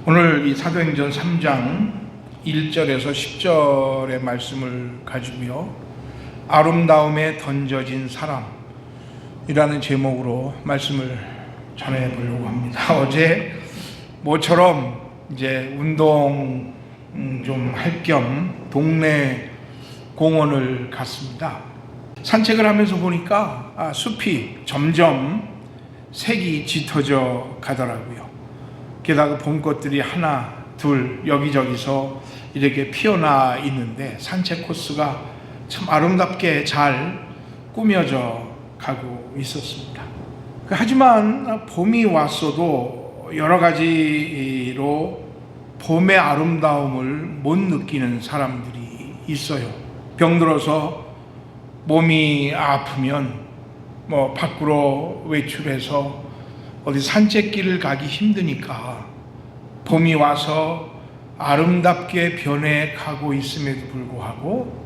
오늘 이 사도행전 3장 1절에서 10절의 말씀을 가지고요, 아름다움에 던져진 사람이라는 제목으로 말씀을 전해보려고 합니다. 어제 모처럼 이제 운동 좀 할 겸 동네 공원을 갔습니다. 산책을 하면서 보니까 숲이 점점 색이 짙어져 가더라고요. 게다가 봄꽃들이 하나 둘 여기저기서 이렇게 피어나 있는데 산책 코스가 참 아름답게 잘 꾸며져 가고 있었습니다. 하지만 봄이 왔어도 여러 가지로 봄의 아름다움을 못 느끼는 사람들이 있어요. 병들어서 몸이 아프면 밖으로 외출해서 어디 산책길을 가기 힘드니까 봄이 와서 아름답게 변해가고 있음에도 불구하고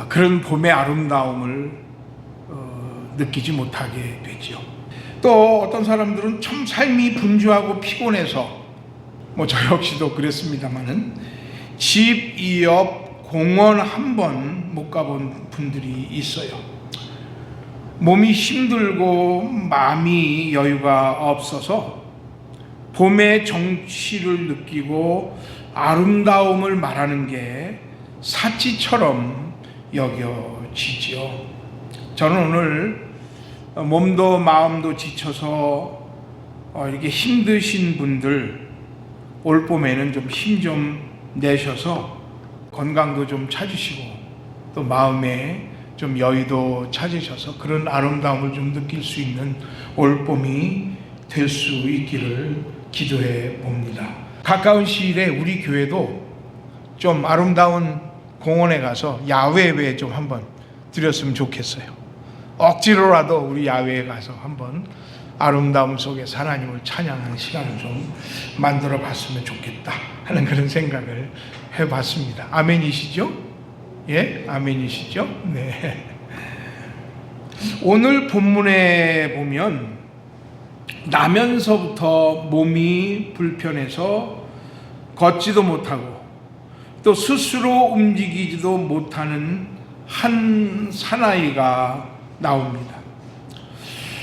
그런 봄의 아름다움을 느끼지 못하게 되죠. 또 어떤 사람들은 참 삶이 분주하고 피곤해서 저 역시도 그랬습니다마는 집 옆 공원 한 번 못 가본 분들이 있어요. 몸이 힘들고 마음이 여유가 없어서 봄의 정취를 느끼고 아름다움을 말하는 게 사치처럼 여겨지지요. 저는 오늘 몸도 마음도 지쳐서 이렇게 힘드신 분들, 올 봄에는 좀 힘 좀 내셔서 건강도 좀 찾으시고 또 마음에 좀 여유도 찾으셔서 그런 아름다움을 좀 느낄 수 있는 올 봄이 될 수 있기를 기도해 봅니다. 가까운 시일에 우리 교회도 좀 아름다운 공원에 가서 야외에 좀 한번 드렸으면 좋겠어요. 억지로라도 우리 야외에 가서 한번 아름다움 속에서 하나님을 찬양하는 시간을 좀 만들어 봤으면 좋겠다 하는 그런 생각을 해봤습니다. 아멘이시죠? 예? 아멘이시죠? 네. 오늘 본문에 보면 나면서부터 몸이 불편해서 걷지도 못하고 또 스스로 움직이지도 못하는 한 사나이가 나옵니다.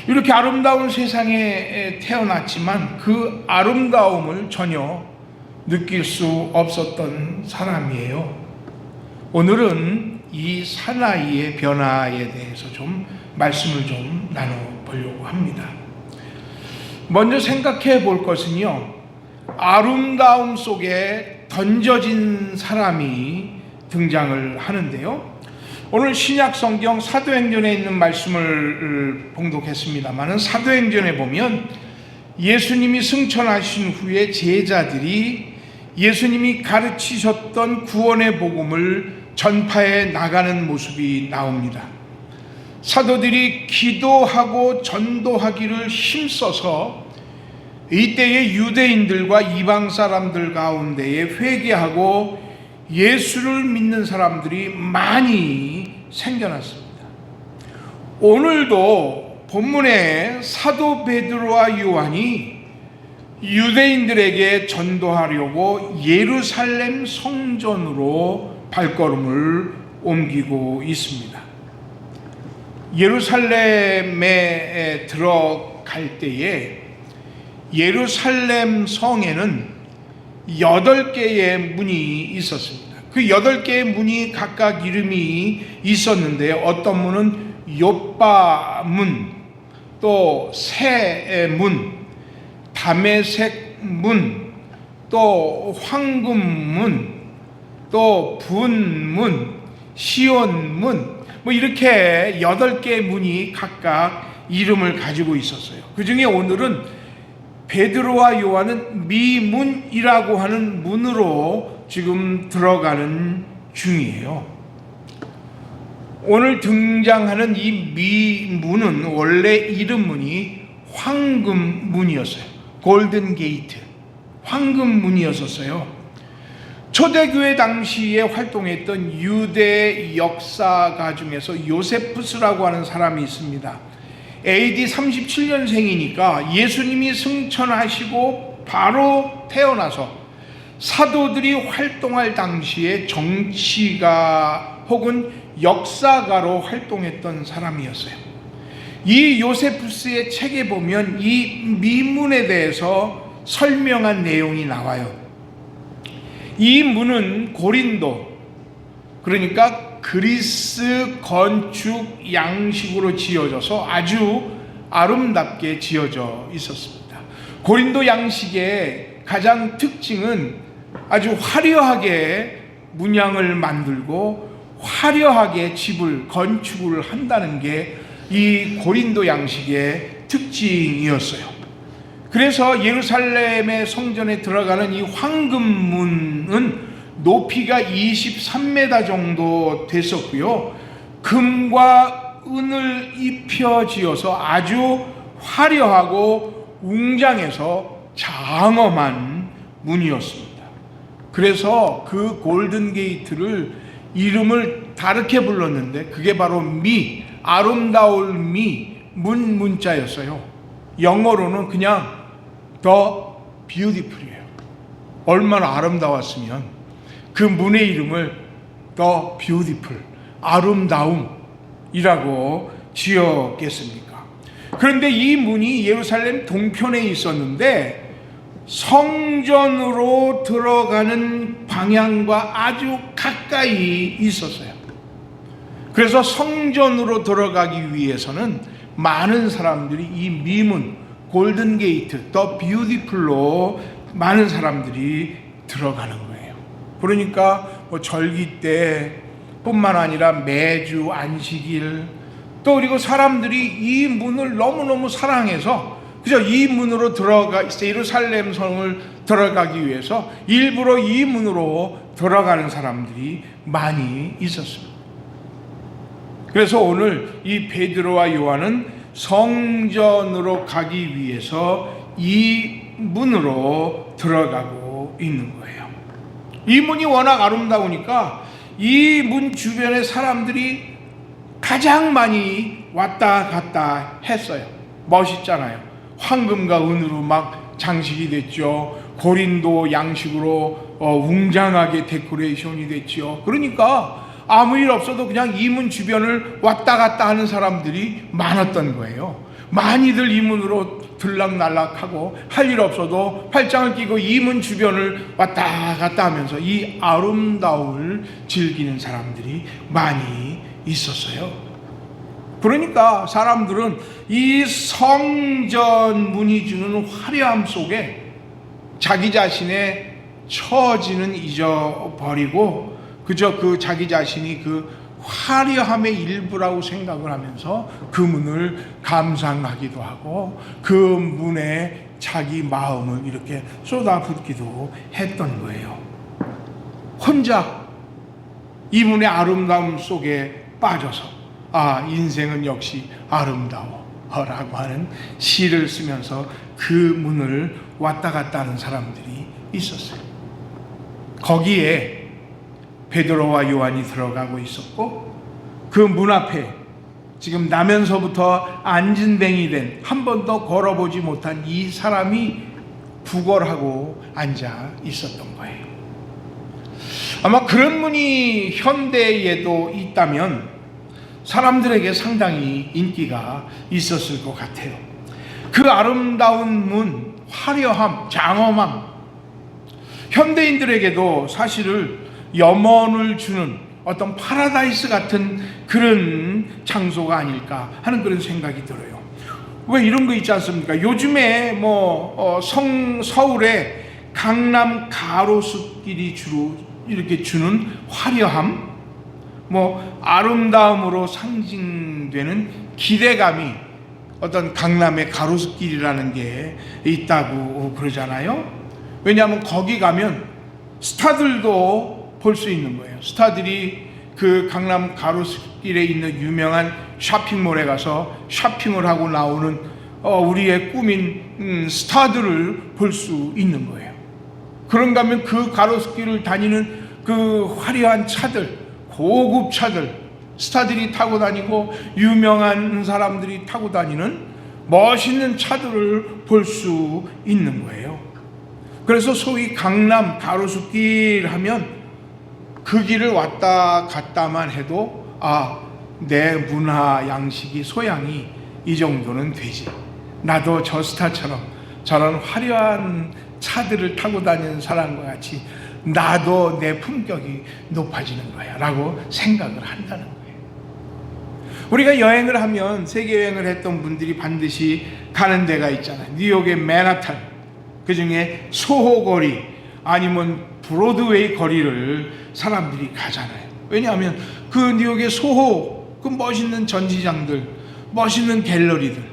이렇게 아름다운 세상에 태어났지만 그 아름다움을 전혀 느낄 수 없었던 사람이에요. 오늘은 이 사나이의 변화에 대해서 좀 말씀을 좀 나눠보려고 합니다. 먼저 생각해 볼 것은요, 아름다움 속에 던져진 사람이 등장을 하는데요. 오늘 신약 성경 사도행전에 있는 말씀을 봉독했습니다만 사도행전에 보면 예수님이 승천하신 후에 제자들이 예수님이 가르치셨던 구원의 복음을 전파해 나가는 모습이 나옵니다. 사도들이 기도하고 전도하기를 힘써서 이때의 유대인들과 이방 사람들 가운데에 회개하고 예수를 믿는 사람들이 많이 생겨났습니다. 오늘도 본문에 사도 베드로와 요한이 유대인들에게 전도하려고 예루살렘 성전으로 발걸음을 옮기고 있습니다. 예루살렘에 들어갈 때에 예루살렘 성에는 8개의 문이 있었습니다. 그 8개의 문이 각각 이름이 있었는데 어떤 문은 욥바 문, 또 새 문, 다메섹 문, 또 황금 문, 또 분문, 시온 문, 이렇게 8개의 문이 각각 이름을 가지고 있었어요. 그 중에 오늘은 베드로와 요한은 미문이라고 하는 문으로 지금 들어가는 중이에요. 오늘 등장하는 이 미문은 원래 이름문이 황금문이었어요. 골든 게이트, 황금문이었었어요. 초대교회 당시에 활동했던 유대 역사가 중에서 요세푸스라고 하는 사람이 있습니다. AD 37년생이니까 예수님이 승천하시고 바로 태어나서 사도들이 활동할 당시에 정치가 혹은 역사가로 활동했던 사람이었어요. 이 요세푸스의 책에 보면 이 미문에 대해서 설명한 내용이 나와요. 이 문은 고린도, 그러니까 그리스 건축 양식으로 지어져서 아주 아름답게 지어져 있었습니다. 고린도 양식의 가장 특징은 아주 화려하게 문양을 만들고 화려하게 집을 건축을 한다는 게 이 고린도 양식의 특징이었어요. 그래서 예루살렘의 성전에 들어가는 이 황금문은 높이가 23m 정도 됐었고요. 금과 은을 입혀 지어서 아주 화려하고 웅장해서 장엄한 문이었습니다. 그래서 그 골든 게이트를 이름을 다르게 불렀는데 그게 바로 아름다울 문자였어요. 영어로는 그냥 The Beautiful이에요. 얼마나 아름다웠으면 그 문의 이름을 The Beautiful, 아름다움이라고 지었겠습니까? 그런데 이 문이 예루살렘 동편에 있었는데 성전으로 들어가는 방향과 아주 가까이 있었어요. 그래서 성전으로 들어가기 위해서는 많은 사람들이 이 미문, 골든 게이트, 더 뷰티풀로 많은 사람들이 들어가는 거예요. 그러니까 절기 때뿐만 아니라 매주 안식일, 또 그리고 사람들이 이 문을 너무너무 사랑해서 그저 이 문으로 예루살렘 성을 들어가기 위해서 일부러 이 문으로 들어가는 사람들이 많이 있었습니다. 그래서 오늘 이 베드로와 요한은 성전으로 가기 위해서 이 문으로 들어가고 있는 거예요. 이 문이 워낙 아름다우니까 이 문 주변에 사람들이 가장 많이 왔다 갔다 했어요. 멋있잖아요. 황금과 은으로 막 장식이 됐죠. 고린도 양식으로 웅장하게 데코레이션이 됐죠. 그러니까 아무 일 없어도 그냥 이 문 주변을 왔다 갔다 하는 사람들이 많았던 거예요. 많이들 이 문으로 들락날락하고 할 일 없어도 팔짱을 끼고 이 문 주변을 왔다 갔다 하면서 이 아름다움을 즐기는 사람들이 많이 있었어요. 그러니까 사람들은 이 성전 문이 주는 화려함 속에 자기 자신의 처지는 잊어버리고 그저 그 자기 자신이 그 화려함의 일부라고 생각을 하면서 그 문을 감상하기도 하고 그 문에 자기 마음을 이렇게 쏟아붓기도 했던 거예요. 혼자 이 문의 아름다움 속에 빠져서 인생은 역시 아름다워 라고 하는 시를 쓰면서 그 문을 왔다 갔다 하는 사람들이 있었어요. 거기에 베드로와 요한이 들어가고 있었고 그 문 앞에 지금 나면서부터 안진뱅이 된 한 번도 걸어보지 못한 이 사람이 구걸하고 앉아 있었던 거예요. 아마 그런 문이 현대에도 있다면 사람들에게 상당히 인기가 있었을 것 같아요. 그 아름다운 문, 화려함, 장엄함, 현대인들에게도 사실을 염원을 주는 어떤 파라다이스 같은 그런 장소가 아닐까 하는 그런 생각이 들어요. 왜 이런 거 있지 않습니까? 요즘에 서울의 강남 가로수길이 주로 이렇게 주는 화려함, 아름다움으로 상징되는 기대감이 어떤 강남의 가로수길이라는 게 있다고 그러잖아요. 왜냐하면 거기 가면 스타들도 볼 수 있는 거예요. 스타들이 그 강남 가로수길에 있는 유명한 쇼핑몰에 가서 쇼핑을 하고 나오는 우리의 꿈인 스타들을 볼 수 있는 거예요. 그런가 하면 그 가로수길을 다니는 그 화려한 차들, 고급 차들, 스타들이 타고 다니고 유명한 사람들이 타고 다니는 멋있는 차들을 볼 수 있는 거예요. 그래서 소위 강남 가로수길 하면 그 길을 왔다 갔다만 해도 내 문화 양식이 소양이 이 정도는 되지. 나도 저 스타처럼 저런 화려한 차들을 타고 다니는 사람과 같이 나도 내 품격이 높아지는 거야 라고 생각을 한다는 거예요. 우리가 여행을 하면 세계 여행을 했던 분들이 반드시 가는 데가 있잖아요. 뉴욕의 맨하탄, 그 중에 소호거리 아니면 브로드웨이 거리를 사람들이 가잖아요. 왜냐하면 그 뉴욕의 소호, 그 멋있는 전시장들, 멋있는 갤러리들,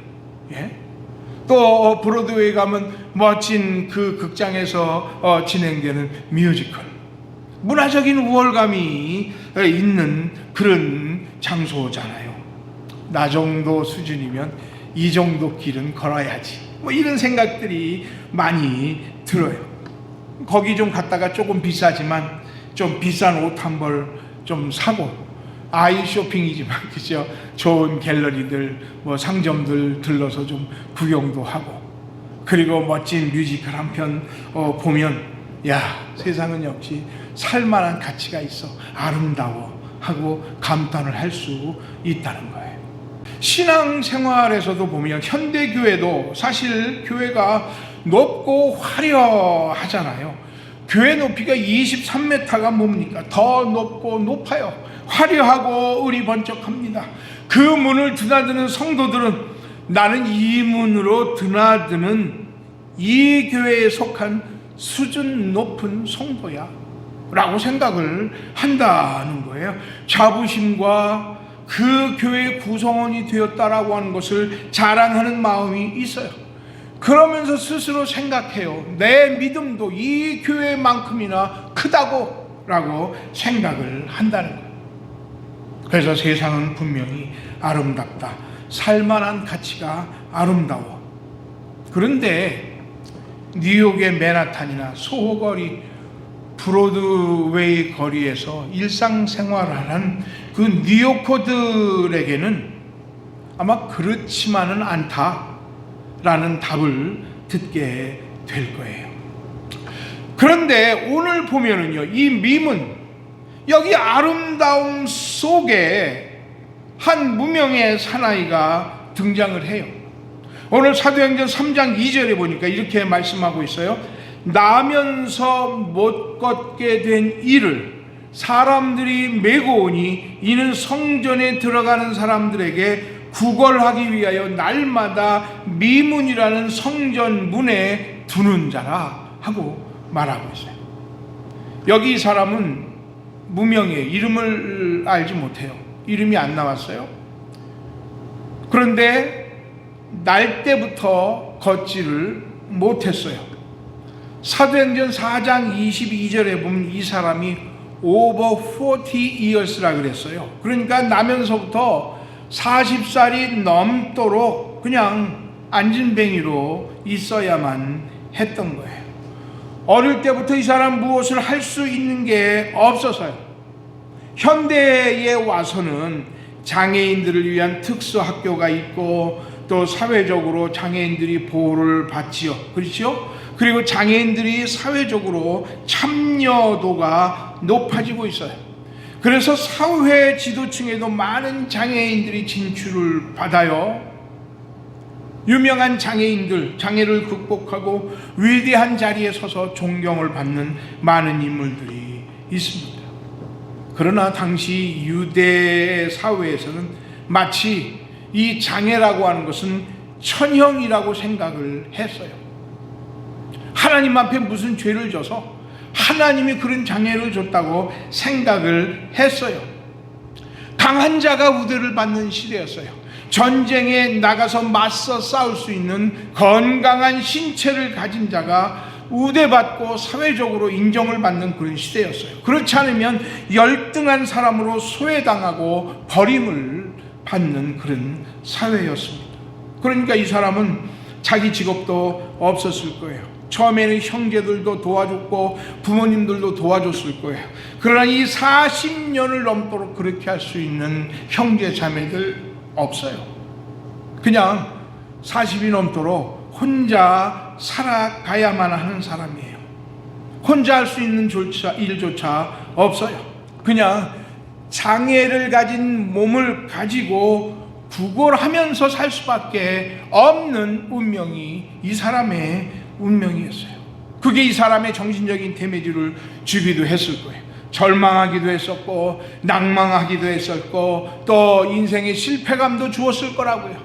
또 브로드웨이 가면 멋진 그 극장에서 진행되는 뮤지컬, 문화적인 우월감이 있는 그런 장소잖아요. 나 정도 수준이면 이 정도 길은 걸어야지, 이런 생각들이 많이 들어요. 거기 좀 갔다가 조금 비싸지만 좀 비싼 옷 한 벌 좀 사고, 아이 쇼핑이지만 그죠? 좋은 갤러리들, 상점들 들러서 좀 구경도 하고, 그리고 멋진 뮤지컬 한 편 보면 세상은 역시 살만한 가치가 있어, 아름다워 하고 감탄을 할 수 있다는 거예요. 신앙생활에서도 보면 현대교회도 사실 교회가 높고 화려하잖아요. 교회 높이가 23m가 뭡니까? 더 높고 높아요. 화려하고 의리번쩍합니다. 그 문을 드나드는 성도들은 나는 이 문으로 드나드는 이 교회에 속한 수준 높은 성도야 라고 생각을 한다는 거예요. 자부심과 그 교회의 구성원이 되었다라고 하는 것을 자랑하는 마음이 있어요. 그러면서 스스로 생각해요. 내 믿음도 이 교회만큼이나 크다고 라고 생각을 한다는 거예요. 그래서 세상은 분명히 아름답다. 살만한 가치가 아름다워. 그런데 뉴욕의 맨하탄이나 소호거리, 브로드웨이 거리에서 일상생활하는 그 뉴요커들에게는 아마 그렇지만은 않다라는 답을 듣게 될 거예요. 그런데 오늘 보면은요, 이 밈은 여기 아름다움 속에 한 무명의 사나이가 등장을 해요. 오늘 사도행전 3장 2절에 보니까 이렇게 말씀하고 있어요. 나면서 못 걷게 된 이를 사람들이 메고 오니 이는 성전에 들어가는 사람들에게 구걸하기 위하여 날마다 미문이라는 성전 문에 두는 자라 하고 말하고 있어요. 여기 이 사람은 무명이에요. 이름을 알지 못해요. 이름이 안 나왔어요. 그런데 날 때부터 걷지를 못했어요. 사도행전 4장 22절에 보면 이 사람이 over 40 years라 그랬어요. 그러니까 나면서부터 40살이 넘도록 그냥 앉은뱅이로 있어야만 했던 거예요. 어릴 때부터 이 사람 무엇을 할 수 있는 게 없어서요. 현대에 와서는 장애인들을 위한 특수학교가 있고 또 사회적으로 장애인들이 보호를 받지요. 그렇죠? 그리고 장애인들이 사회적으로 참여도가 높아지고 있어요. 그래서 사회 지도층에도 많은 장애인들이 진출을 받아요. 유명한 장애인들, 장애를 극복하고 위대한 자리에 서서 존경을 받는 많은 인물들이 있습니다. 그러나 당시 유대 사회에서는 마치 이 장애라고 하는 것은 천형이라고 생각을 했어요. 하나님 앞에 무슨 죄를 져서 하나님이 그런 장애를 줬다고 생각을 했어요. 강한 자가 우대를 받는 시대였어요. 전쟁에 나가서 맞서 싸울 수 있는 건강한 신체를 가진 자가 우대받고 사회적으로 인정을 받는 그런 시대였어요. 그렇지 않으면 열등한 사람으로 소외당하고 버림을 받는 그런 사회였습니다. 그러니까 이 사람은 자기 직업도 없었을 거예요. 처음에는 형제들도 도와줬고 부모님들도 도와줬을 거예요. 그러나 이 40년을 넘도록 그렇게 할 수 있는 형제 자매들 없어요. 그냥 40이 넘도록 혼자 살아가야만 하는 사람이에요. 혼자 할 수 있는 일조차 없어요. 그냥 장애를 가진 몸을 가지고 구걸하면서 살 수밖에 없는 운명이 이 사람의 운명이었어요. 그게 이 사람의 정신적인 데미지를 주기도 했을 거예요. 절망하기도 했었고 낭망하기도 했었고 또 인생의 실패감도 주었을 거라고요.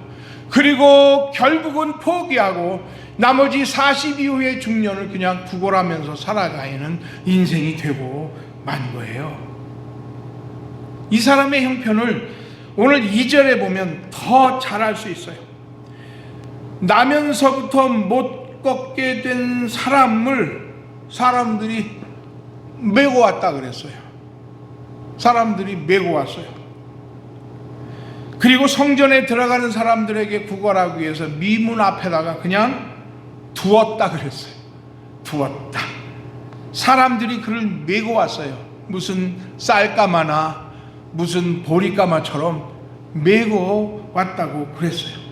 그리고 결국은 포기하고 나머지 40 이후의 중년을 그냥 구걸하면서 살아가는 인생이 되고 만 거예요. 이 사람의 형편을 오늘 2절에 보면 더 잘 알 수 있어요. 나면서부터 못 걷게 된 사람들이 메고 왔다 그랬어요. 사람들이 메고 왔어요. 그리고 성전에 들어가는 사람들에게 구걸하기 위해서 미문 앞에다가 그냥 두었다 그랬어요. 두었다. 사람들이 그를 메고 왔어요. 무슨 쌀가마나 무슨 보리가마처럼 메고 왔다고 그랬어요.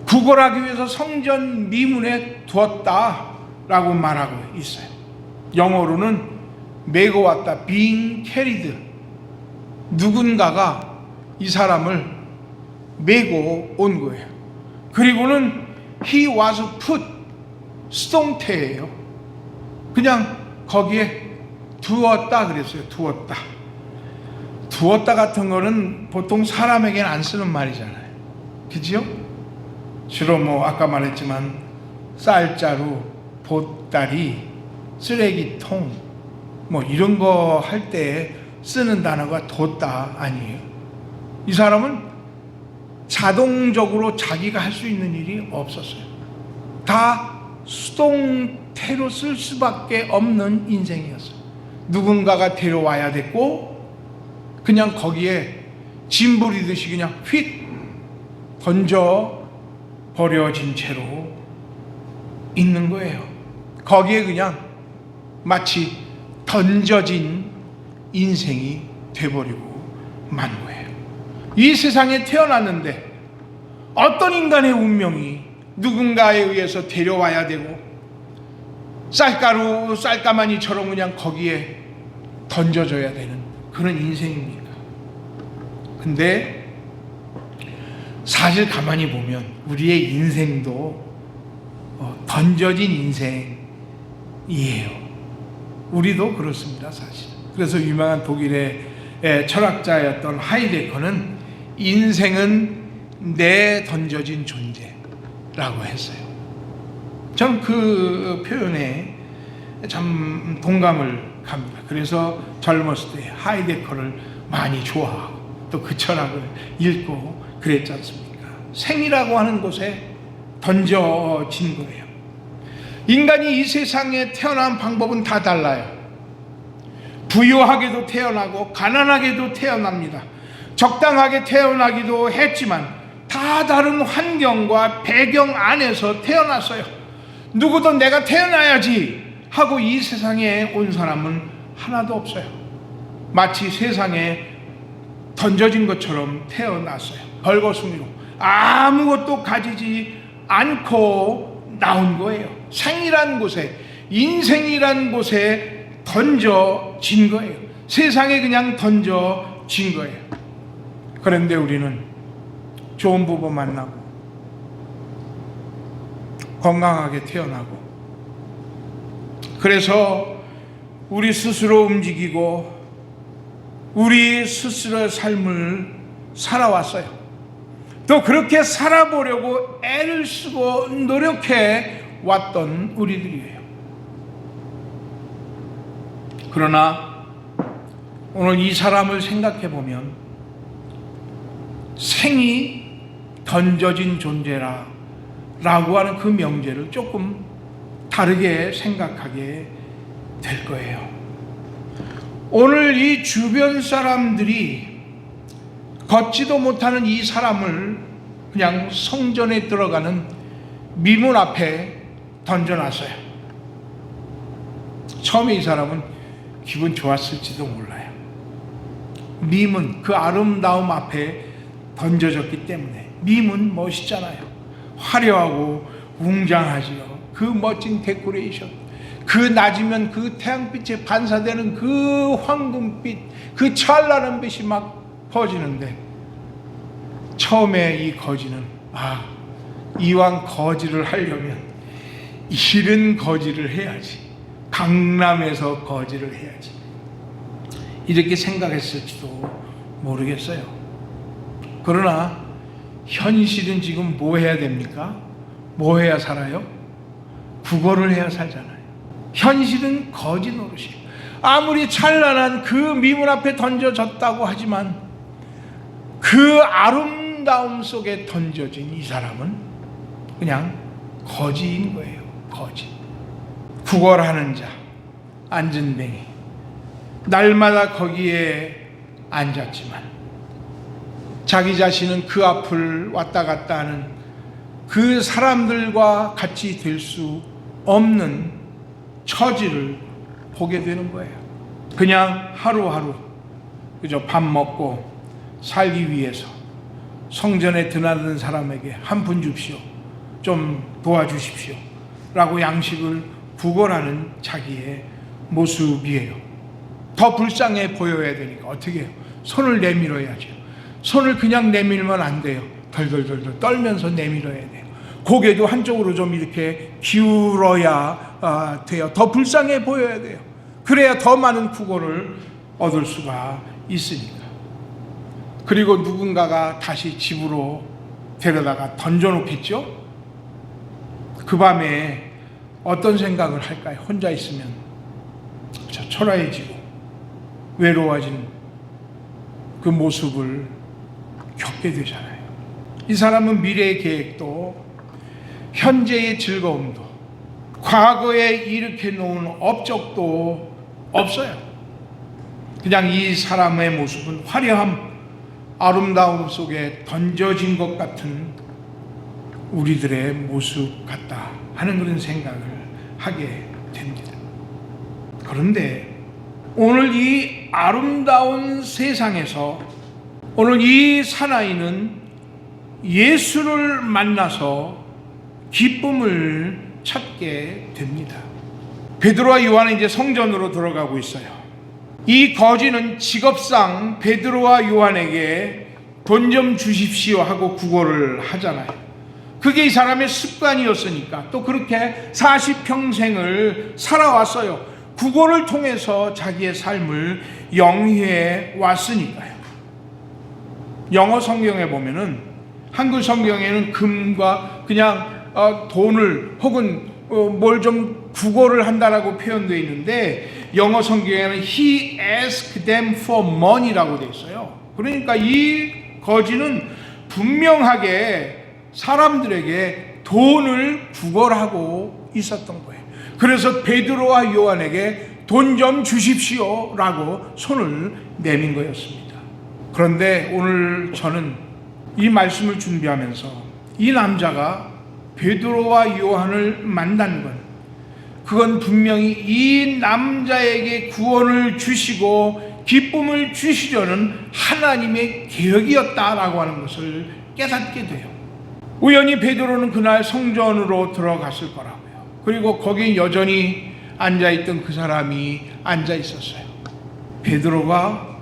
구걸하기 위해서 성전 미문에 두었다라고 말하고 있어요. 영어로는 메고 왔다, being carried. 누군가가 이 사람을 메고 온 거예요. 그리고는 he was put, 수동태예요. 그냥 거기에 두었다 그랬어요. 두었다. 두었다 같은 거는 보통 사람에게는 안 쓰는 말이잖아요. 그죠? 주로 아까 말했지만 쌀자루, 보따리, 쓰레기통 이런 거 할 때 쓰는 단어가 뒀다 아니에요. 이 사람은 자동적으로 자기가 할 수 있는 일이 없었어요. 다 수동태로 쓸 수밖에 없는 인생이었어요. 누군가가 데려와야 됐고 그냥 거기에 짐 부리듯이 그냥 휙 던져 버려진 채로 있는 거예요. 거기에 그냥 마치 던져진 인생이 돼버리고 만 거예요. 이 세상에 태어났는데 어떤 인간의 운명이 누군가에 의해서 데려와야 되고 쌀가루, 쌀가마니처럼 그냥 거기에 던져져야 되는 그런 인생입니까? 근데 사실 가만히 보면 우리의 인생도 던져진 인생이에요. 우리도 그렇습니다, 사실. 그래서 유명한 독일의 철학자였던 하이데거는 인생은 내 던져진 존재라고 했어요. 저는 그 표현에 참 동감을 갑니다. 그래서 젊었을 때 하이데거를 많이 좋아하고 또 그 철학을 읽고 그랬지 않습니까? 생이라고 하는 곳에 던져진 거예요. 인간이 이 세상에 태어난 방법은 다 달라요. 부유하게도 태어나고 가난하게도 태어납니다. 적당하게 태어나기도 했지만 다 다른 환경과 배경 안에서 태어났어요. 누구도 내가 태어나야지 하고 이 세상에 온 사람은 하나도 없어요. 마치 세상에 던져진 것처럼 태어났어요. 벌거숭이로 아무것도 가지지 않고 나온 거예요. 생이란 곳에, 인생이란 곳에 던져진 거예요. 세상에 그냥 던져진 거예요. 그런데 우리는 좋은 부부 만나고 건강하게 태어나고 그래서 우리 스스로 움직이고 우리 스스로의 삶을 살아왔어요. 또 그렇게 살아보려고 애를 쓰고 노력해 왔던 우리들이에요. 그러나 오늘 이 사람을 생각해 보면 생이 던져진 존재라 라고 하는 그 명제를 조금 다르게 생각하게 될 거예요. 오늘 이 주변 사람들이 걷지도 못하는 이 사람을 그냥 성전에 들어가는 미문 앞에 던져놨어요. 처음에 이 사람은 기분 좋았을지도 몰라요. 미문, 그 아름다움 앞에 던져졌기 때문에. 미문 멋있잖아요. 화려하고 웅장하지요. 그 멋진 데코레이션, 그 낮이면 그 태양빛에 반사되는 그 황금빛, 그 찬란한 빛이 막 퍼지는데, 처음에 이 거지는 이왕 거지를 하려면 이른 거지를 해야지, 강남에서 거지를 해야지, 이렇게 생각했을지도 모르겠어요. 그러나 현실은 지금 뭐 해야 됩니까? 뭐 해야 살아요? 국어를 해야 살잖아요. 현실은 거지 노릇이에요. 아무리 찬란한 그 미문 앞에 던져졌다고 하지만 그 아름다움 속에 던져진 이 사람은 그냥 거지인 거예요. 거지. 구걸하는 자, 앉은뱅이, 날마다 거기에 앉았지만 자기 자신은 그 앞을 왔다 갔다 하는 그 사람들과 같이 될 수 없는 처지를 보게 되는 거예요. 그냥 하루하루 그저 밥 먹고 살기 위해서 성전에 드나드는 사람에게 한 푼 줍시오, 좀 도와주십시오 라고 양식을 구걸하는 자기의 모습이에요. 더 불쌍해 보여야 되니까 어떻게 해요? 손을 내밀어야죠. 손을 그냥 내밀면 안 돼요. 덜덜덜덜 떨면서 내밀어야 돼요. 고개도 한쪽으로 좀 이렇게 기울어야 돼요. 더 불쌍해 보여야 돼요. 그래야 더 많은 구걸을 얻을 수가 있으니까. 그리고 누군가가 다시 집으로 데려다가 던져놓겠죠? 그 밤에 어떤 생각을 할까요? 혼자 있으면 초라해지고 외로워진 그 모습을 겪게 되잖아요. 이 사람은 미래의 계획도 현재의 즐거움도 과거에 일으켜 놓은 업적도 없어요. 그냥 이 사람의 모습은 화려함, 아름다움 속에 던져진 것 같은 우리들의 모습 같다 하는 그런 생각을 하게 됩니다. 그런데 오늘 이 아름다운 세상에서 오늘 이 사나이는 예수를 만나서 기쁨을 찾게 됩니다. 베드로와 요한은 이제 성전으로 들어가고 있어요. 이 거지는 직업상 베드로와 요한에게 돈 좀 주십시오 하고 구걸을 하잖아요. 그게 이 사람의 습관이었으니까, 또 그렇게 40평생을 살아왔어요. 구걸을 통해서 자기의 삶을 영위해 왔으니까요. 영어 성경에 보면은, 한글 성경에는 금과 그냥 돈을 혹은 뭘 좀 구걸을 한다라고 표현되어 있는데, 영어 성경에는 He asked them for money라고 되어 있어요. 그러니까 이 거지는 분명하게 사람들에게 돈을 구걸하고 있었던 거예요. 그래서 베드로와 요한에게 돈 좀 주십시오 라고 손을 내민 거였습니다. 그런데 오늘 저는 이 말씀을 준비하면서 이 남자가 베드로와 요한을 만난 건, 그건 분명히 이 남자에게 구원을 주시고 기쁨을 주시려는 하나님의 계획이었다라고 하는 것을 깨닫게 돼요. 우연히 베드로는 그날 성전으로 들어갔을 거라고요. 그리고 거기 여전히 앉아있던 그 사람이 앉아 있었어요. 베드로가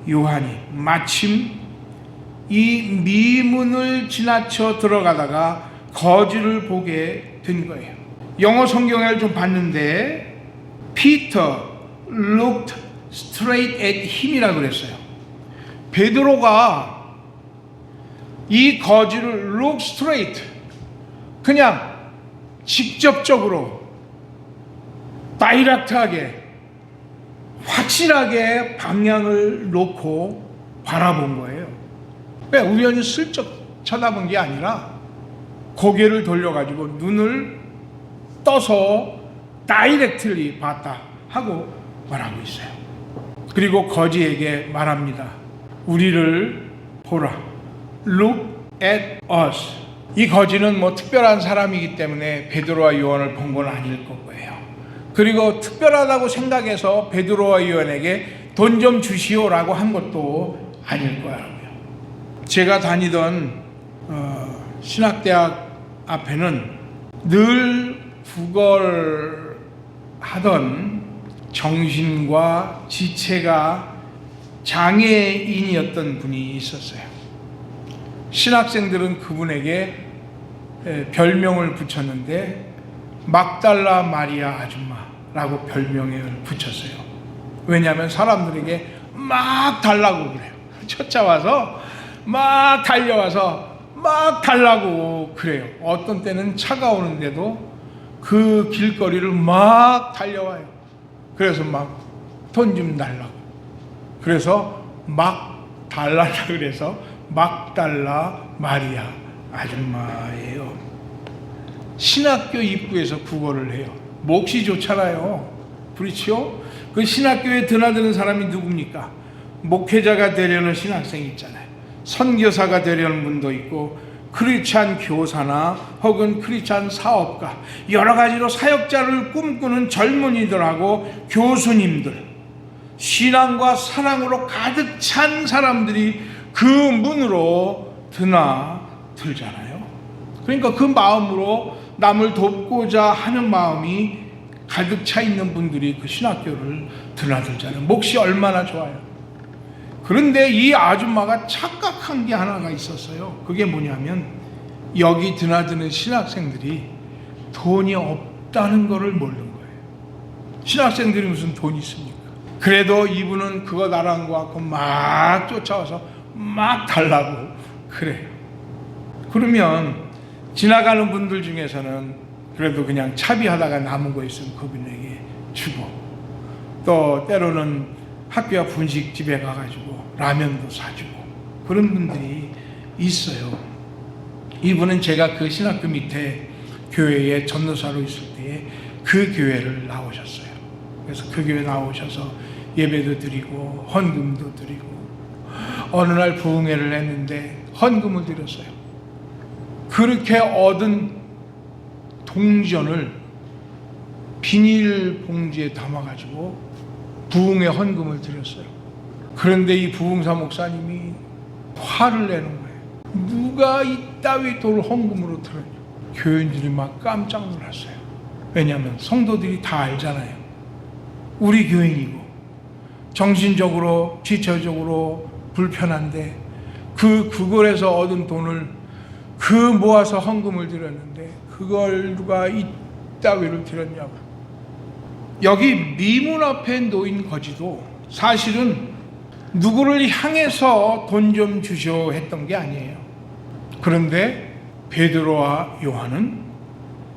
요한이 마침 이 미문을 지나쳐 들어가다가 거지를 보게 된 거예요. 영어 성경을 좀 봤는데 Peter looked straight at him이라고 그랬어요. 베드로가 이 거지를 look straight, 그냥 직접적으로 다이렉트하게 확실하게 방향을 놓고 바라본 거예요. 왜 우연히 슬쩍 쳐다본 게 아니라 고개를 돌려가지고 눈을 떠서 다이렉트리 봤다 하고 말하고 있어요. 그리고 거지에게 말합니다. 우리를 보라. Look at us. 이 거지는 뭐 특별한 사람이기 때문에 베드로와 요한을 본 건 아닐 거예요. 그리고 특별하다고 생각해서 베드로와 요한에게 돈 좀 주시오라고 한 것도 아닐 거라고요. 제가 다니던 신학대학 앞에는 늘 구걸 하던 정신과 지체가 장애인이었던 분이 있었어요. 신학생들은 그분에게 별명을 붙였는데 막달라 마리아 아줌마라고 별명을 붙였어요. 왜냐하면 사람들에게 막 달라고 그래요. 쫓아와서 막 달려와서 막 달라고 그래요. 어떤 때는 차가 오는데도 그 길거리를 막 달려와요. 그래서 막 돈 좀 달라고. 그래서 막 달라고 그래서 막달라 마리아 아줌마예요. 신학교 입구에서 구걸을 해요. 몫이 좋잖아요. 그렇죠? 그 신학교에 드나드는 사람이 누굽니까? 목회자가 되려는 신학생이 있잖아요. 선교사가 되려는 분도 있고 크리스찬 교사나 혹은 크리스찬 사업가, 여러 가지로 사역자를 꿈꾸는 젊은이들하고 교수님들, 신앙과 사랑으로 가득 찬 사람들이 그 문으로 드나들잖아요. 그러니까 그 마음으로 남을 돕고자 하는 마음이 가득 차 있는 분들이 그 신학교를 드나들잖아요. 몫이 얼마나 좋아요. 그런데 이 아줌마가 착각한 게 하나가 있었어요. 그게 뭐냐면 여기 드나드는 신학생들이 돈이 없다는 것을 모르는 거예요. 신학생들이 무슨 돈이 있습니까? 그래도 이분은 그거 나란 거 같고 막 쫓아와서 막 달라고 그래요. 그러면 지나가는 분들 중에서는 그래도 그냥 차비하다가 남은 거 있으면 그분에게 주고, 또 때로는 학교 앞 분식집에 가가지고 라면도 사주고 그런 분들이 있어요. 이분은 제가 그 신학교 밑에 교회에 전도사로 있을 때에 그 교회를 나오셨어요. 그래서 그 교회 나오셔서 예배도 드리고 헌금도 드리고, 어느 날 부흥회를 했는데 헌금을 드렸어요. 그렇게 얻은 동전을 비닐봉지에 담아가지고 부흥회 헌금을 드렸어요. 그런데 이 부흥사 목사님이 화를 내는 거예요. 누가 이따위 돈을 헌금으로 들었냐. 교인들이 막 깜짝 놀랐어요. 왜냐하면 성도들이 다 알잖아요. 우리 교인이고 정신적으로 지체적으로 불편한데 그걸에서 얻은 돈을 모아서 헌금을 드렸는데 그걸 누가 이따위를 드렸냐고. 여기 미문 앞에 놓인 거지도 사실은 누구를 향해서 돈 좀 주시오 했던 게 아니에요. 그런데 베드로와 요한은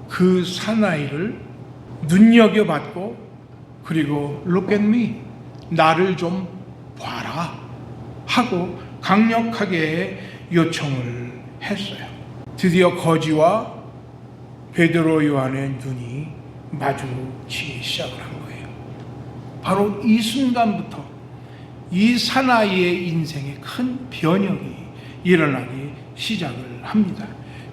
그 사나이를 눈여겨봤고, 그리고 Look at me, 나를 좀 봐라 하고 강력하게 요청을 했어요. 드디어 거지와 베드로 요한의 눈이 마주치기 시작을 한 거예요. 바로 이 순간부터 이 사나이의 인생에 큰 변혁이 일어나기 시작을 합니다.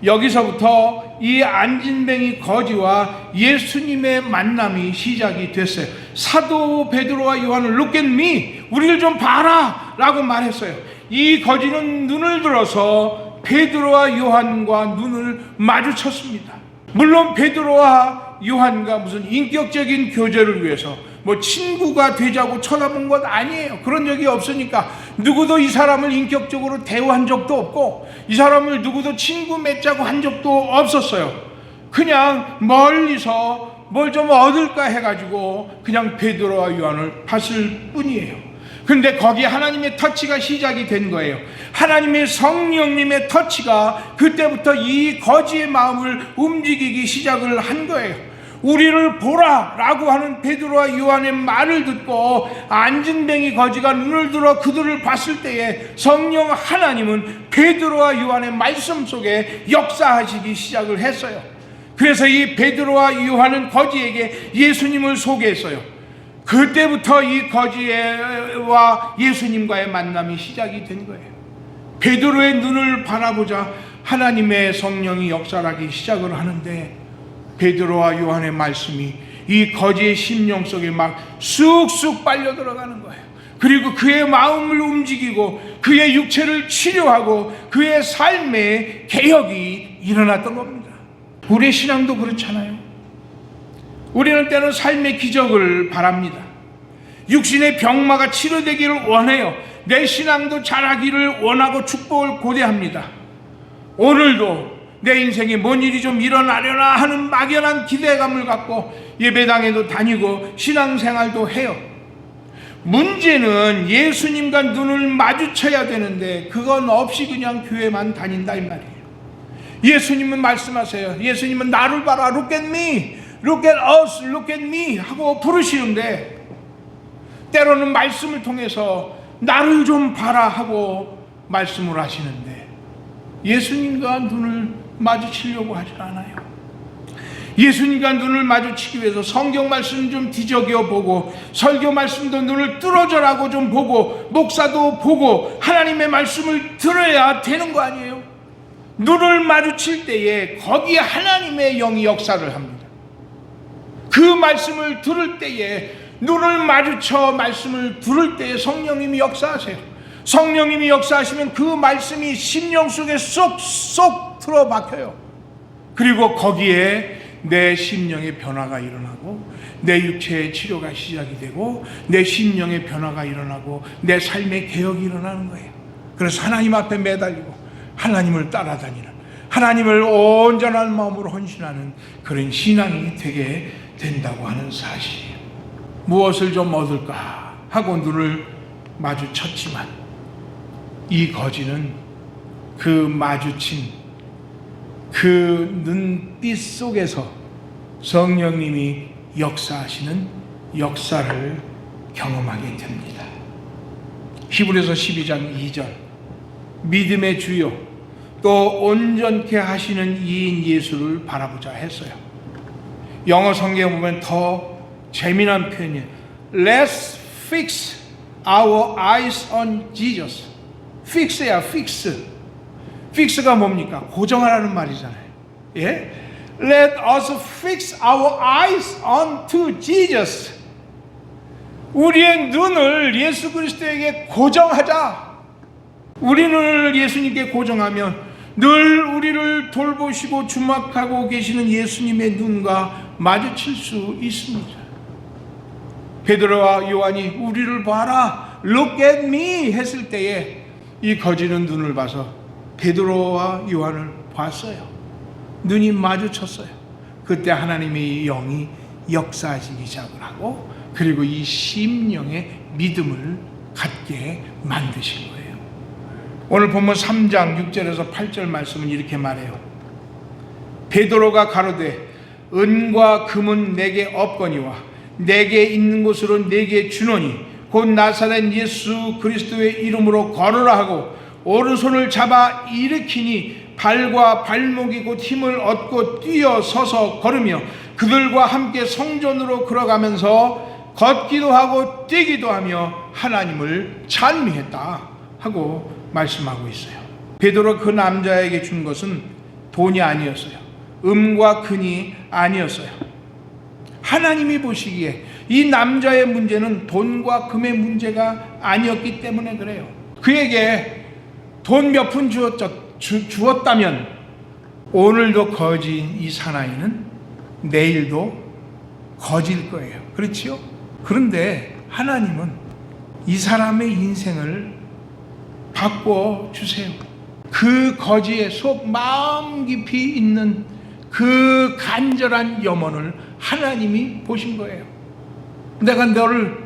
여기서부터 이 안진뱅이 거지와 예수님의 만남이 시작이 됐어요. 사도 베드로와 요한을 Look at me, 우리를 좀 봐라 라고 말했어요. 이 거지는 눈을 들어서 베드로와 요한과 눈을 마주쳤습니다. 물론 베드로와 요한과 무슨 인격적인 교제를 위해서 친구가 되자고 쳐다본 것 아니에요. 그런 적이 없으니까 누구도 이 사람을 인격적으로 대우한 적도 없고 이 사람을 누구도 친구 맺자고 한 적도 없었어요. 그냥 멀리서 뭘 좀 얻을까 해가지고 그냥 베드로와 요한을 봤을 뿐이에요. 근데 거기에 하나님의 터치가 시작이 된 거예요. 하나님의 성령님의 터치가 그때부터 이 거지의 마음을 움직이기 시작을 한 거예요. 우리를 보라 라고 하는 베드로와 요한의 말을 듣고 안진뱅이 거지가 눈을 들어 그들을 봤을 때에 성령 하나님은 베드로와 요한의 말씀 속에 역사하시기 시작을 했어요. 그래서 이 베드로와 요한은 거지에게 예수님을 소개했어요. 그때부터 이 거지와 예수님과의 만남이 시작이 된 거예요. 베드로의 눈을 바라보자 하나님의 성령이 역사하기 시작을 하는데, 베드로와 요한의 말씀이 이 거지의 심령 속에 막 쑥쑥 빨려 들어가는 거예요. 그리고 그의 마음을 움직이고 그의 육체를 치료하고 그의 삶에 개혁이 일어났던 겁니다. 우리의 신앙도 그렇잖아요. 우리는 때로 삶의 기적을 바랍니다. 육신의 병마가 치료되기를 원해요. 내 신앙도 자라기를 원하고 축복을 고대합니다. 오늘도 내 인생에 뭔 일이 좀 일어나려나 하는 막연한 기대감을 갖고 예배당에도 다니고 신앙생활도 해요. 문제는 예수님과 눈을 마주쳐야 되는데 그건 없이 그냥 교회만 다닌다 이 말이에요. 예수님은 말씀하세요. 예수님은 나를 봐라, look at me, look at us, look at me 하고 부르시는데 때로는 말씀을 통해서 나를 좀 봐라 하고 말씀을 하시는데 예수님과 눈을 마주치려고 하지 않아요. 예수님과 눈을 마주치기 위해서 성경 말씀 좀 뒤적여 보고 설교 말씀도 눈을 뚫어져라고 좀 보고 목사도 보고 하나님의 말씀을 들어야 되는 거 아니에요? 눈을 마주칠 때에 거기에 하나님의 영이 역사를 합니다. 그 말씀을 들을 때에 눈을 마주쳐 말씀을 들을 때에 성령님이 역사하세요. 성령님이 역사하시면 그 말씀이 심령 속에 쏙쏙 들어박혀요. 그리고 거기에 내 심령의 변화가 일어나고 내 육체의 치료가 시작이 되고 내 심령의 변화가 일어나고 내 삶의 개혁이 일어나는 거예요. 그래서 하나님 앞에 매달리고 하나님을 따라다니는, 하나님을 온전한 마음으로 헌신하는 그런 신앙이 되게 된다고 하는 사실이에요. 무엇을 좀 얻을까 하고 눈을 마주쳤지만 이 거지는 그 마주친 그 눈빛 속에서 성령님이 역사하시는 역사를 경험하게 됩니다. 히브리서 12장 2절 믿음의 주요 또 온전케 하시는 이인 예수를 바라보자 했어요. 영어 성경에 보면 더 재미난 표현이에요. Let's fix our eyes on Jesus. fix야 fix. fix가 뭡니까? 고정하라는 말이잖아요. 예? Let us fix our eyes onto Jesus. 우리의 눈을 예수 그리스도에게 고정하자. 우리 눈을 예수님께 고정하면 늘 우리를 돌보시고 주막하고 계시는 예수님의 눈과 마주칠 수 있습니다. 베드로와 요한이 우리를 봐라, look at me 했을 때에 이 거지는 눈을 봐서 베드로와 요한을 봤어요. 눈이 마주쳤어요. 그때 하나님의 영이 역사하시기 시작을 하고 그리고 이 심령의 믿음을 갖게 만드신 거예요. 오늘 본문 3장 6절에서 8절 말씀은 이렇게 말해요. 베드로가 가로되 은과 금은 내게 없거니와 내게 있는 곳으로 내게 주노니 곧 나사렛 예수 그리스도의 이름으로 걸으라 하고 오른손을 잡아 일으키니 발과 발목이 곧 힘을 얻고 뛰어 서서 걸으며 그들과 함께 성전으로 걸어가면서 걷기도 하고 뛰기도 하며 하나님을 찬미했다 하고 말씀하고 있어요. 베드로 그 남자에게 준 것은 돈이 아니었어요. 음과 금이 아니었어요. 하나님이 보시기에 이 남자의 문제는 돈과 금의 문제가 아니었기 때문에 그래요. 그에게 돈 몇 푼 주었다면 오늘도 거지인 이 사나이는 내일도 거지일 거예요. 그렇지요? 그런데 하나님은 이 사람의 인생을 바꿔 주세요. 그 거지의 속 마음 깊이 있는 그 간절한 염원을 하나님이 보신 거예요. 내가 너를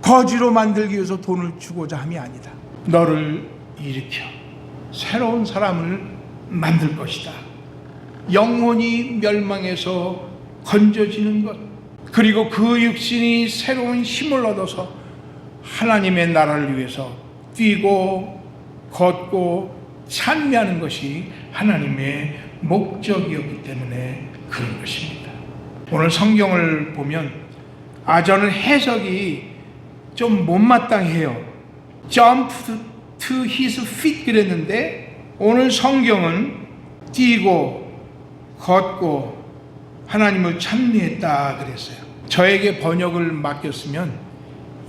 거지로 만들기 위해서 돈을 주고자 함이 아니다. 너를 일으켜 새로운 사람을 만들 것이다. 영혼이 멸망해서 건져지는 것, 그리고 그 육신이 새로운 힘을 얻어서 하나님의 나라를 위해서 뛰고 걷고 찬미하는 것이 하나님의 목적이었기 때문에 그런 것입니다. 오늘 성경을 보면 저는 해석이 좀 못마땅해요. Jump to his feet 그랬는데 오늘 성경은 뛰고 걷고 하나님을 찬미했다 그랬어요. 저에게 번역을 맡겼으면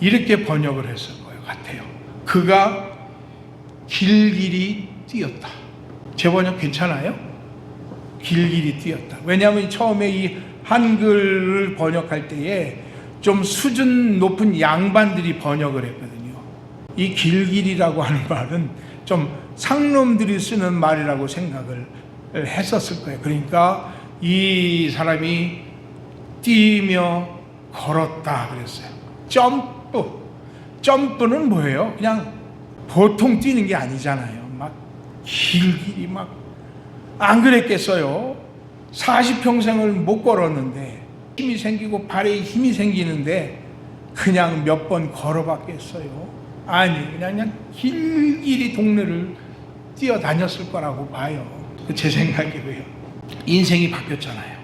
이렇게 번역을 했을 것 같아요. 그가 길길이 뛰었다. 제 번역 괜찮아요? 길길이 뛰었다. 왜냐하면 처음에 이 한글을 번역할 때에 좀 수준 높은 양반들이 번역을 했거든요. 이 길길이라고 하는 말은 좀 상놈들이 쓰는 말이라고 생각을 했었을 거예요. 그러니까 이 사람이 뛰며 걸었다 그랬어요. 점프는 뭐예요? 그냥 보통 뛰는 게 아니잖아요. 막 길길이 막 안 그랬겠어요? 40평생을 못 걸었는데 힘이 생기고 발에 힘이 생기는데 그냥 몇 번 걸어봤겠어요? 아니, 그냥 길길이 동네를 뛰어다녔을 거라고 봐요. 제 생각이고요. 인생이 바뀌었잖아요.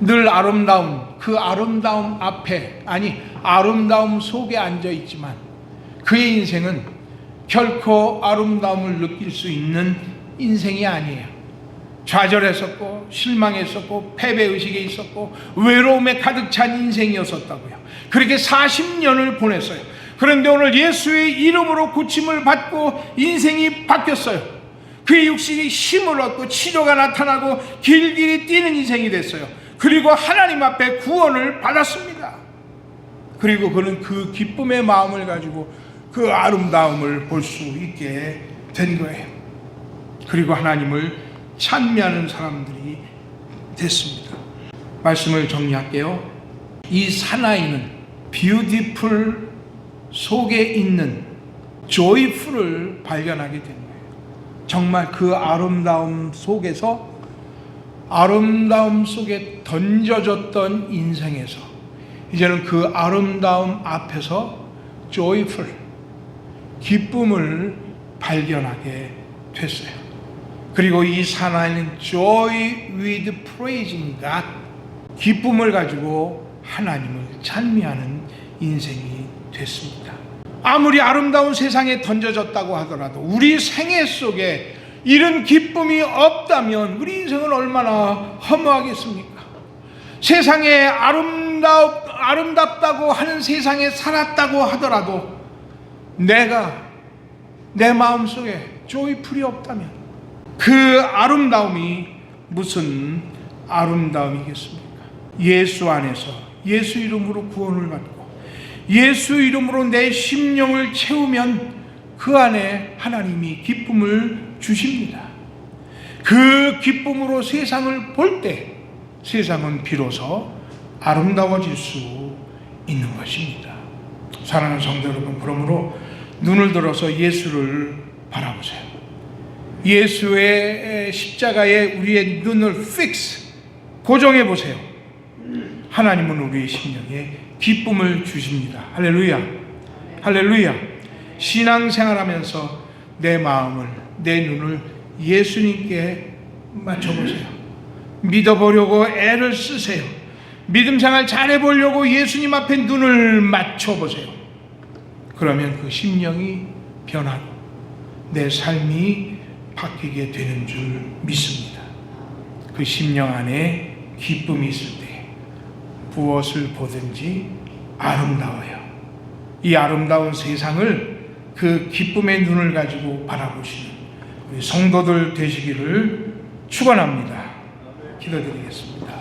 늘 아름다운, 그 아름다움 앞에, 아니 아름다움 속에 앉아 있지만 그의 인생은 결코 아름다움을 느낄 수 있는 인생이 아니에요. 좌절했었고 실망했었고 패배의식에 있었고 외로움에 가득 찬 인생이었었다고요. 그렇게 40년을 보냈어요. 그런데 오늘 예수의 이름으로 고침을 받고 인생이 바뀌었어요. 그의 육신이 힘을 얻고 치료가 나타나고 길길이 뛰는 인생이 됐어요. 그리고 하나님 앞에 구원을 받았습니다. 그리고 그는 그 기쁨의 마음을 가지고 그 아름다움을 볼 수 있게 된 거예요. 그리고 하나님을 찬미하는 사람들이 됐습니다. 말씀을 정리할게요. 이 사나이는 뷰티풀 속에 있는 조이풀을 발견하게 된 거예요. 정말 그 아름다움 속에서, 아름다움 속에 던져졌던 인생에서 이제는 그 아름다움 앞에서 조이풀, 기쁨을 발견하게 됐어요. 그리고 이 사나이는 joy with praising God, 기쁨을 가지고 하나님을 찬미하는 인생이 됐습니다. 아무리 아름다운 세상에 던져졌다고 하더라도 우리 생애 속에 이런 기쁨이 없다면 우리 인생은 얼마나 허무하겠습니까? 세상에 아름답다고 하는 세상에 살았다고 하더라도 내가 내 마음속에 조이풀이 없다면 그 아름다움이 무슨 아름다움이겠습니까? 예수 안에서 예수 이름으로 구원을 받고 예수 이름으로 내 심령을 채우면 그 안에 하나님이 기쁨을 주십니다. 그 기쁨으로 세상을 볼 때 세상은 비로소 아름다워질 수 있는 것입니다. 사랑하는 성도 여러분, 그러므로 눈을 들어서 예수를 바라보세요. 예수의 십자가에 우리의 눈을 고정해 보세요. 하나님은 우리의 심령에 기쁨을 주십니다. 할렐루야, 할렐루야. 신앙생활하면서 내 마음을, 내 눈을 예수님께 맞춰보세요. 믿어보려고 애를 쓰세요. 믿음생활 잘해보려고 예수님 앞에 눈을 맞춰보세요. 그러면 그 심령이 변하고 내 삶이 바뀌게 되는 줄 믿습니다. 그 심령 안에 기쁨이 있을 때 무엇을 보든지 아름다워요. 이 아름다운 세상을 그 기쁨의 눈을 가지고 바라보시는 우리 성도들 되시기를 축원합니다. 기도드리겠습니다.